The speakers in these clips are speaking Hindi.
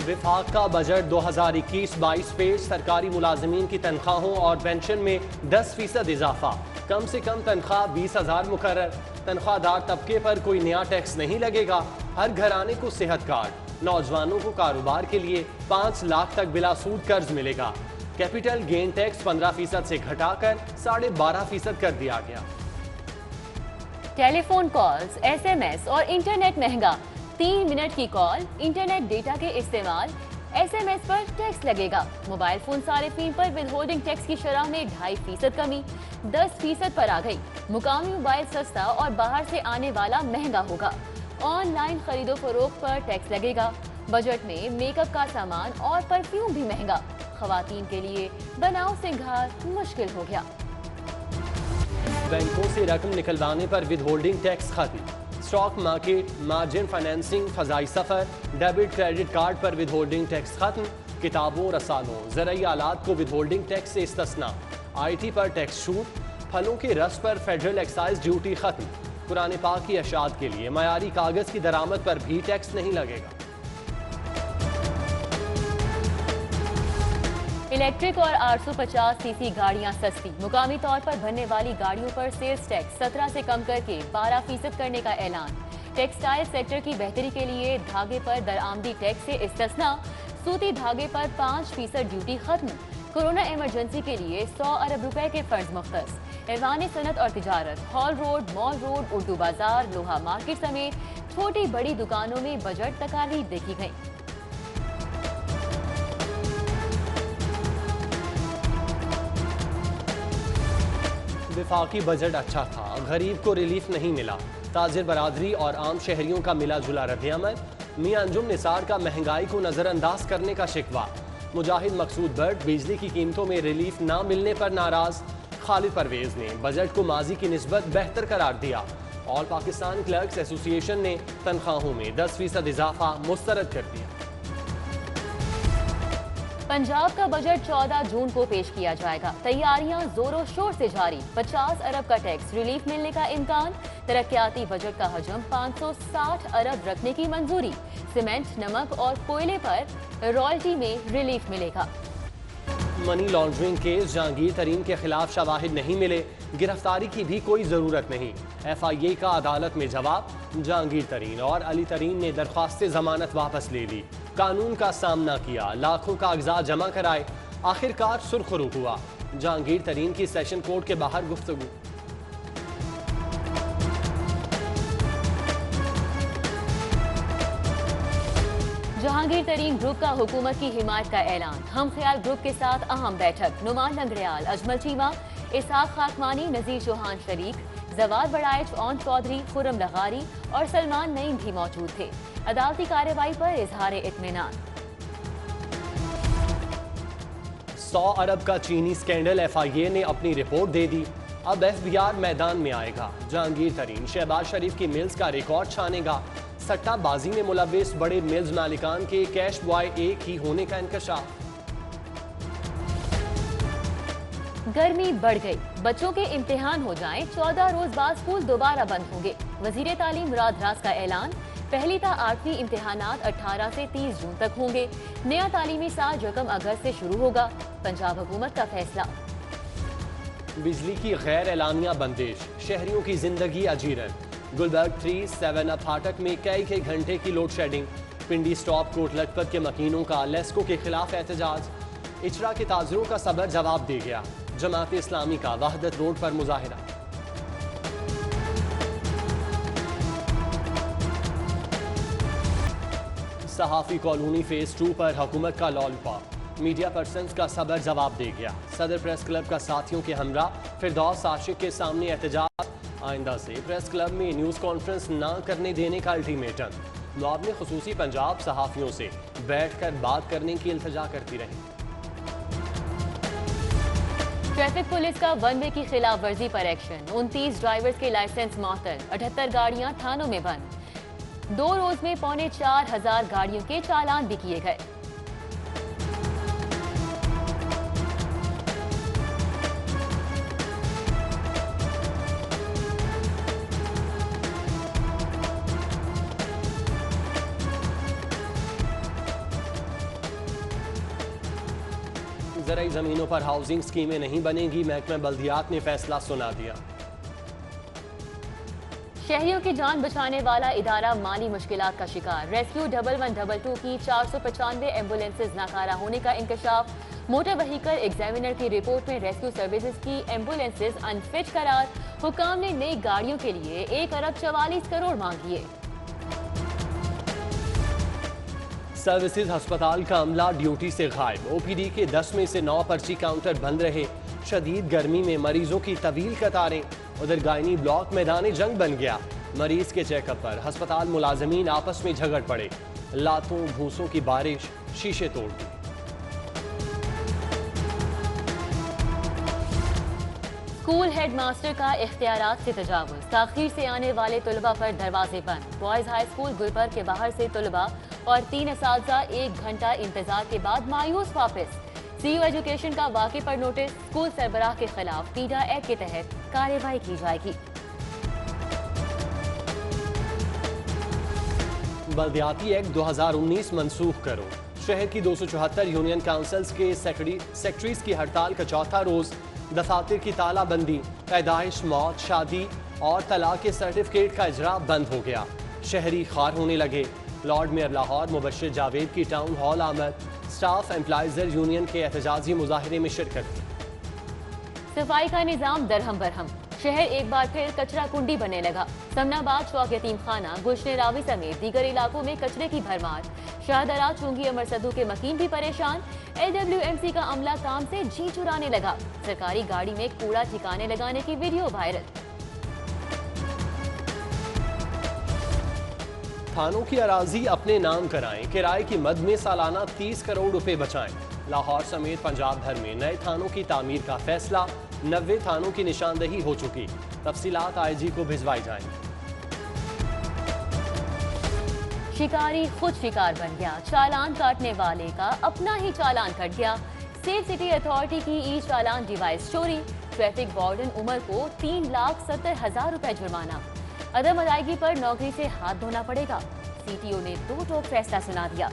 विफाक का बजट 2021-22 पेश। सरकारी मुलाजमीन की तनख्वाहों और पेंशन में 10% इजाफा। कम से कम तनख्वाह 20,000 मुकर्रर। तनख्वाहदार तबके पर कोई नया टैक्स नहीं लगेगा। हर घराने को सेहत कार्ड। नौजवानों को कारोबार के लिए 5 लाख तक बिला सूद कर्ज मिलेगा। कैपिटल गेन टैक्स 15% से घटाकर 12.5% कर दिया गया। टेलीफोन कॉल्स, SMS और इंटरनेट महंगा। 3 मिनट की कॉल, इंटरनेट डेटा के इस्तेमाल, SMS पर टैक्स लगेगा। मोबाइल फोन सारिफीन पर विद होल्डिंग टैक्स की शरह में 2.5% कमी 10% पर आ गई। मुकामी मोबाइल सस्ता और बाहर से आने वाला महंगा होगा। ऑनलाइन खरीदो फरोख्त पर टैक्स लगेगा। बजट में मेकअप का सामान और परफ्यूम भी महंगा। खवातीन के लिए बनाव सिंगार मुश्किल हो गया। बैंकों से रकम निकलवाने पर विद होल्डिंग टैक्स खत्म। स्टॉक मार्केट, मार्जिन फाइनेंसिंग, फजाई सफर, डेबिट क्रेडिट कार्ड पर विद होल्डिंग टैक्स खत्म। किताबों, रसालों, ज़रूरी आलात को विद होल्डिंग टैक्स से इस्तिस्ना। IT पर टैक्स छूट। फलों के रस पर फेडरल एक्साइज ड्यूटी खत्म। कुरान पाक की अशात के लिए मयारी कागज की दरामद पर भी टैक्स नहीं लगेगा। इलेक्ट्रिक और 850cc गाड़ियां सस्ती। मुकामी तौर पर बनने वाली गाड़ियों पर सेल्स टैक्स 17 से कम करके 12% करने का ऐलान। टेक्सटाइल सेक्टर की बेहतरी के लिए धागे पर दरआमदी टैक्स से इस्तिस्ना। सूती धागे पर 5% ड्यूटी खत्म। कोरोना इमरजेंसी के लिए 100 अरब रुपए के फंड मुख्तस। ऐवान सनत और तिजारत, hall road, mall road, Urdu बाजार, लोहा मार्केट समेत छोटी बड़ी दुकानों में बजट तकालीफ देखी गई। विफाकी बजट अच्छा था, गरीब को रिलीफ नहीं मिला। ताजिर बरादरी और आम शहरियों का मिला जुला रद्द-ए-अमल। मियां अंजुम निसार का महंगाई को नजरअंदाज करने का शिकवा। मुजाहिद मकसूद बट बिजली की कीमतों में रिलीफ ना मिलने पर नाराज। खालिद परवेज ने बजट को माजी की निस्बत बेहतर करार दिया। ऑल पाकिस्तान क्लर्क्स एसोसिएशन ने तनख्वाहों में 10% इजाफा मुस्तरद कर दिया। पंजाब का बजट 14 जून को पेश किया जाएगा। तैयारियां जोरों शोर से जारी। 50 अरब का टैक्स रिलीफ मिलने का इम्कान। तरक्याती बजट का हजम 560 अरब रखने की मंजूरी। सीमेंट, नमक और कोयले पर रॉयल्टी में रिलीफ मिलेगा। मनी लॉन्ड्रिंग केस, जहांगीर तरीन के खिलाफ शवाहिद नहीं मिले। गिरफ्तारी की भी कोई जरूरत नहीं। FIA का अदालत में जवाब। जहांगीर तरीन और अली तरीन ने दरख्वास्त जमानत वापस ले ली। कानून का सामना किया, लाखों कागजात जमा कराए। आखिरकार सुरखरू हुआ। जहांगीर तरीन की सेशन कोर्ट के बाहर गुफ्तगू। जहांगीर तरीन ग्रुप का हुकूमत की हिमायत का ऐलान। हम ख्याल ग्रुप के साथ अहम बैठक। नुमान लंगड़ियाल, अजमल चीमा, इसहाक खाकमानी, नजीर चौहान शरीक, जवाद बड़ाइच, ओन चौधरी, खुरम लगारी और सलमान नईम भी मौजूद थे। अदालती कार्रवाई पर इजहार इत्मीनान। 100 अरब का चीनी स्कैंडल, FIA ने अपनी रिपोर्ट दे दी। अब FBR मैदान में आएगा। जहांगीर तरीन शहबाज शरीफ की मिल्स का रिकॉर्ड छानेगा। सट्टाबाजी में मुलविस बड़े मिल्स मालिकान के कैश बॉय एक ही होने का इंकशाफ। गर्मी बढ़ गई। बच्चों के इम्तिहान हो जाएं, 14 रोज बाद स्कूल दोबारा बंद होंगे। वजीर तालीम मुराद रास का ऐलान। पहली ता 8वीं इम्तिहानात 18 से 30 जून तक होंगे। नया तालीमी साल 1 अगस्त से शुरू होगा। पंजाब हुकूमत का फैसला। बिजली की गैर एलानिया बंदिश, शहरियों की जिंदगी अजीरन। गुलबर्ग 3, 7 अप फाटक में कई घंटे की लोड शेडिंग। पिंडी स्टॉप कोट लखपत के मकीनों का लेस्को के खिलाफ एहतजाज। इचरा के ताजरों का सबर जवाब दे गया। जमात इस्लामी का वहदत रोड पर मुजाहिरा। सहाफी कॉलोनी फेज 2 पर हुकूमत का लॉलीपॉप। मीडिया पर्सन्स का सबर जवाब दे गया। सदर प्रेस क्लब का साथियों के हमरा फिरदौस आशिक के सामने एहतजाज। आइंदा से प्रेस क्लब में न्यूज़ कॉन्फ्रेंस न करने देने का अल्टीमेटम। मुआवने खुसूसी पंजाब सहाफियों से बैठकर बात करने की इल्तिजा करती रही। ट्रैफिक पुलिस का 1 वे की खिलाफ वर्जी पर एक्शन। 29 ड्राइवर्स के लाइसेंस मअतल। 78 गाड़ियां थानों में बंद। 2 रोज में 4,500 गाड़ियों के चालान भी किए गए। ज़राई ज़मीनों पर हाउसिंग स्कीमें नहीं बनेंगी, महकमा बल्दियात ने फैसला सुना दिया। शहरियों की जान बचाने वाला इदारा माली मुश्किलात का शिकार। रेस्क्यू 1112 की 495 एम्बुलेंसेज नाकारा होने का इंकशाफ। मोटर व्हीकल एग्जामिनर की रिपोर्ट में रेस्क्यू सर्विसेज की एम्बुलेंसेज अनफिट करार। हुकाम ने नई गाड़ियों के लिए 1 अरब 44 करोड़ मांग लिए। सर्विसेज अस्पताल का अमला ड्यूटी से गायब। ओपीडी के 10 में से 9 पर्ची काउंटर बंद रहे। शदीद गर्मी में मरीजों की तवील कतारें। उधर गायनी ब्लॉक मैदानी जंग बन गया। मरीज के चेकअप पर अस्पताल मुलाजमीन आपस में झगड़ पड़े। लातों भूसों की बारिश शीशे तोड़ दी। स्कूल हेडमास्टर का इख्तियारात से तजावुज। ताखीर से आने वाले तुलबा पर दरवाजे बंद। बॉयज हाई स्कूल गुलबर्ग के बाहर से तुलबा और 3 असातिज़ा 1 घंटा इंतजार के बाद मायूस वापस। सीयू एजुकेशन का वाक़े पर नोटिस। स्कूल सरबराह के खिलाफ पीडा एक्ट के तहत कार्रवाई की जाएगी। बल्दियाती एक्ट 2019 मनसूख करो। शहर की 274 यूनियन काउंसिल्स के सेक्रेटरीज की हड़ताल का चौथा रोज। दफातर की तालाबंदी, पैदाइश, मौत, शादी और तलाक के सर्टिफिकेट का इजरा बंद हो गया। शहरी खार होने लगे। लॉर्ड मेयर लाहौर मुबश्शिर जावेद की टाउन हॉल आमद। स्टाफ एम्प्लॉयजर यूनियन के एहतजाजी मुजाहरे में शिरकत। सफाई का निजाम दरहम बरहम। शहर एक बार फिर कचरा कुंडी बनने लगा। समनाबाद, चौक यतीम खाना, गुलशन रावी समेत दीगर इलाकों में कचरे की भरमार। शाहदरा, चुंगी, अमर सदू के मकीन भी परेशान। LWMC का अमला काम से जी चुराने लगा। सरकारी गाड़ी में कूड़ा ठिकाने लगाने की वीडियो वायरल। थानों की अराजी अपने नाम कराएं। किराए की मद में सालाना 30 करोड़ रुपए बचाएं। लाहौर समेत पंजाब भर में नए थानों की तामीर का फैसला। 90 थानों की निशानदही हो चुकी। तफसीलात IG को भिजवाई जाएंगी। शिकारी खुद शिकार बन गया। चालान काटने वाले का अपना ही चालान कट गया। सेफ सिटी अथॉरिटी की ई चालान डिवाइस चोरी। ट्रैफिक वार्डन उमर को 3,70,000 रुपए जुर्माना। अदम अदायगी पर नौकरी से हाथ धोना पड़ेगा। CTO ने 2 टोक फैसला सुना दिया।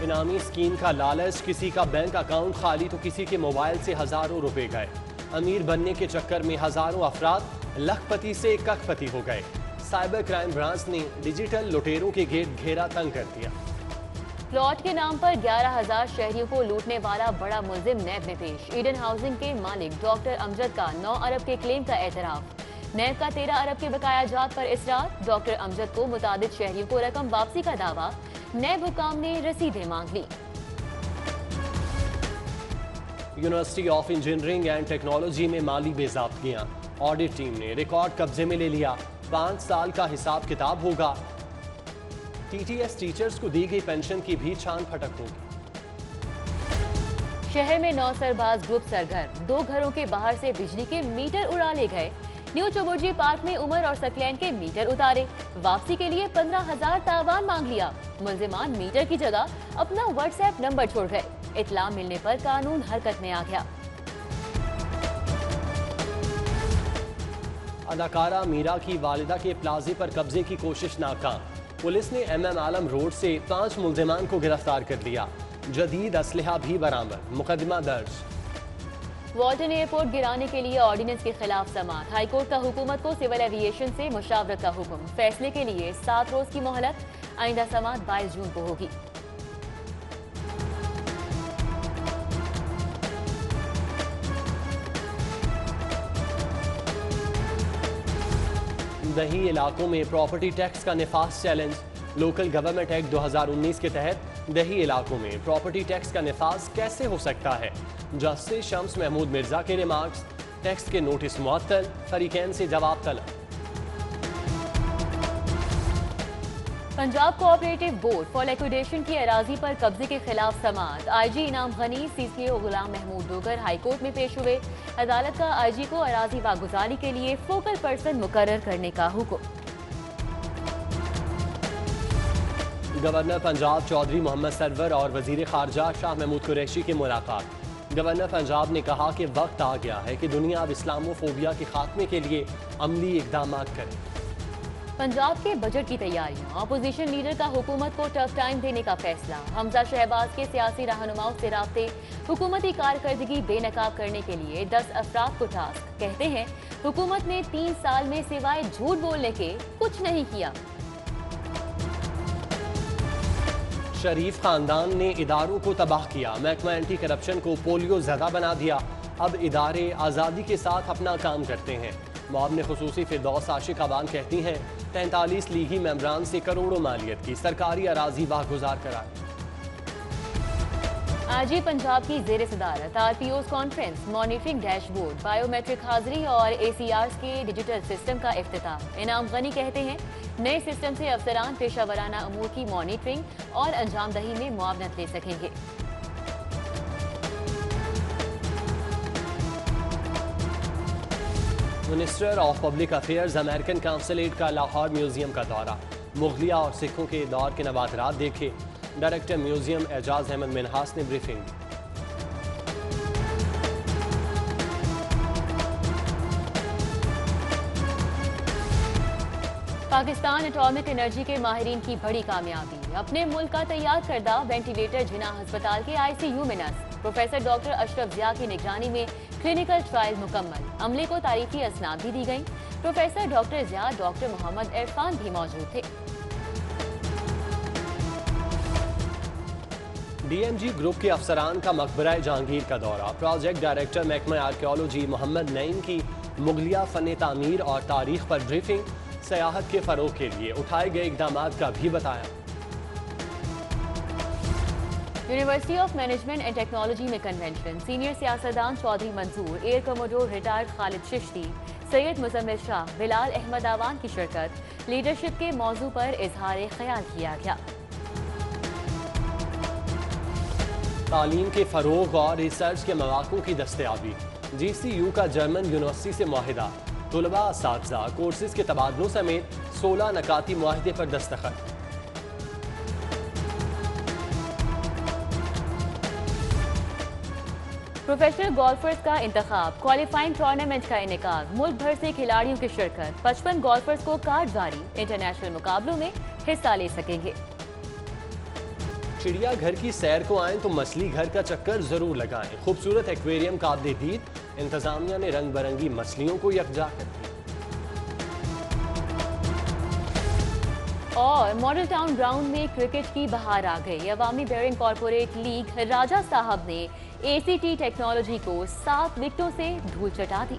इनामी स्कीम का लालच। किसी का बैंक अकाउंट खाली तो किसी के मोबाइल से हजारों रुपए गए। अमीर बनने के चक्कर में हजारों अफराद लखपति से कखपति हो गए। साइबर क्राइम ब्रांच ने डिजिटल लुटेरों के गेट घेरा तंग कर दिया। प्लॉट के नाम पर 11,000 शहरियों को लूटने वाला बड़ा मुल्जिम नैब में पेश। ईडन हाउसिंग के मालिक डॉक्टर अमजद का 9 अरब के क्लेम का एतराफ। नैब का 13 अरब के बकाया जात पर इसरार। डॉक्टर अमजद को मुतादिद शहरियों को रकम वापसी का दावा। नैब हुकाम ने रसीदें मांग ली। University of engineering and technology में माली बेज़ाब्तियां। ऑडिट टीम ने रिकॉर्ड कब्जे में ले लिया। 5 साल का हिसाब किताब होगा। TTS टीचर्स को दी गई पेंशन की भी छान फटक होगी। शहर में 9 सरबाज ग्रुप सरगर्म। 2 घरों के बाहर से बिजली के मीटर उड़ा ले गए। न्यू चौबुर्जी पार्क में उमर और सकलैन के मीटर उतारे। वापसी के लिए 15,000 तावान मांग लिया। मुल्जिमान मीटर की जगह अपना व्हाट्सएप नंबर छोड़ गए। इत्तला मिलने पर कानून हरकत में आ गया। अदाकारा मीरा की वालिदा के प्लाजे पर कब्जे की कोशिश नाकाम। पुलिस ने MM आलम रोड से 5 मुल्जिमान को गिरफ्तार कर लिया। जदीद असलहा भी बरामद। मुकदमा दर्ज। वाल्टन एयरपोर्ट गिराने के लिए ऑर्डिनेंस के खिलाफ समाअत। हाईकोर्ट का हुकूमत को सिविल एविएशन से मुशावरत का हुक्म। फैसले के लिए 7 रोज की मोहलत। आइंदा समाअत 22 जून को होगी। दही इलाकों में प्रॉपर्टी टैक्स का निफाज चैलेंज। लोकल गवर्नमेंट एक्ट 2019 के तहत दही इलाकों में प्रॉपर्टी टैक्स का निफाज कैसे हो सकता है? जस्टिस शम्स महमूद मिर्जा के रिमार्क्स। टैक्स के नोटिस मुअत्तल। फरीकैन से जवाब तलब। Punjab cooperative board for liquidation की अराजी पर कब्जे के खिलाफ समाअत। IG इनाम गनी, CCO गुलाम महमूद डोगर हाईकोर्ट में पेश हुए। अदालत का IG को अराजी वागुजारी के लिए फोकल पर्सन मुकर्रर करने का हुक्म। गवर्नर पंजाब चौधरी मोहम्मद सरवर और वजीर खारजा शाह महमूद कुरैशी की मुलाकात। गवर्नर पंजाब ने कहा कि वक्त आ गया है कि दुनिया अब इस्लामोफोबिया के खात्मे के लिए अमली इकदाम करे। पंजाब के बजट की तैयारियां, अपोजिशन लीडर का हुकूमत को टफ टाइम देने का फैसला, हमजा शहबाज के सियासी रहनुमाओं से राब्ते, हुकूमती कारकर्दगी बेनकाब करने के लिए 10 अफराद को टास्क। कहते हैं हुकूमत ने 3 साल में सिवाय झूठ बोलने के कुछ नहीं किया। शरीफ खानदान ने इदारों को तबाह किया, महकमा एंटी करप्शन को पोलियो ज़दा बना दिया। अब इदारे आज़ादी के साथ अपना काम करते हैं। मुआवने खुसूसी फिरदौस आशिक अबान कहती हैं 43 लीगी मेंबरान से करोड़ों मालियत की सरकारी अराजी वागुजार कराई। आज ही पंजाब की जेर सदारत RPO's conference, monitoring dashboard, biometric हाजिरी और ACRs के डिजिटल सिस्टम का इफ्तिताह। इनाम गनी कहते हैं नए सिस्टम से अफसरान पेशा वराना अमूर की मॉनिटरिंग और अंजामदही में मुआवनत ले सकेंगे। Minister of public affairs American consulate का लाहौर म्यूजियम का दौरा, मुगलिया और सिखों के दौर के नवादरात देखे। डायरेक्टर म्यूजियम एजाज अहमद मिनहास ने ब्रीफिंग दी। पाकिस्तान एटॉमिक एनर्जी के माहिरीन की बड़ी कामयाबी, अपने मुल्क का तैयार करदा वेंटिलेटर जिना अस्पताल के ICU में नस्ब। प्रोफेसर डॉक्टर अशरफ जिया की निगरानी में क्लिनिकल ट्रायल मुकम्मल, अमले को तारीफी असनाद भी दी गई। प्रोफेसर डॉक्टर जिया डॉक्टर मोहम्मद इरफान भी मौजूद थे। DMG ग्रुप के अफसरान का मकबरा जहांगीर का दौरा, प्रोजेक्ट डायरेक्टर महकमा आर्कियोलॉजी मोहम्मद नईम की मुगलिया फन तामीर और तारीख पर ब्रीफिंग, सयाहत के फरोग के लिए उठाए गए इकदाम का भी बताया। University of management and technology में कन्वेंशन, सीनियर सियासतदान Chaudhry Mansoor, air commodore retired Khalid Chishti, Syed Muzammil Shah, Bilal Ahmed Awan की शिरकत। लीडरशिप के मौजू पर इजहार ख्याल किया गया। तालीम के फरोग और रिसर्च के मौक़ों की दस्तयाबी, GCU का जर्मन यूनिवर्सिटी से मुआहिदा, तुलबा असातिज़ा कोर्सेज के तबादलों समेत 16 नकाती मुआहिदे पर दस्तखत। प्रोफेशनल गोल्फर्स का इंतखाब, क्वालिफाइंग टूर्नामेंट का इनेकाद, मुल्क भर से खिलाड़ियों की शिरकत। 55 गोल्फर्स को कार्ड जारी, इंटरनेशनल मुकाबलों में हिस्सा ले सकेंगे। चिड़ियाघर की सैर को आएं तो मछली घर का चक्कर जरूर लगाएं। खूबसूरत एक्वेरियम काबिल दीद, इंतजामिया ने रंग बिरंगी मछलियों को यकजा कर दिया। और मॉडल टाउन ग्राउंड में क्रिकेट की बहार आ गई। अवामी बेयरिंग कॉर्पोरेट लीग राजा साहब ने ACT टेक्नोलॉजी को 7 विकेटों से धूल चटा दी।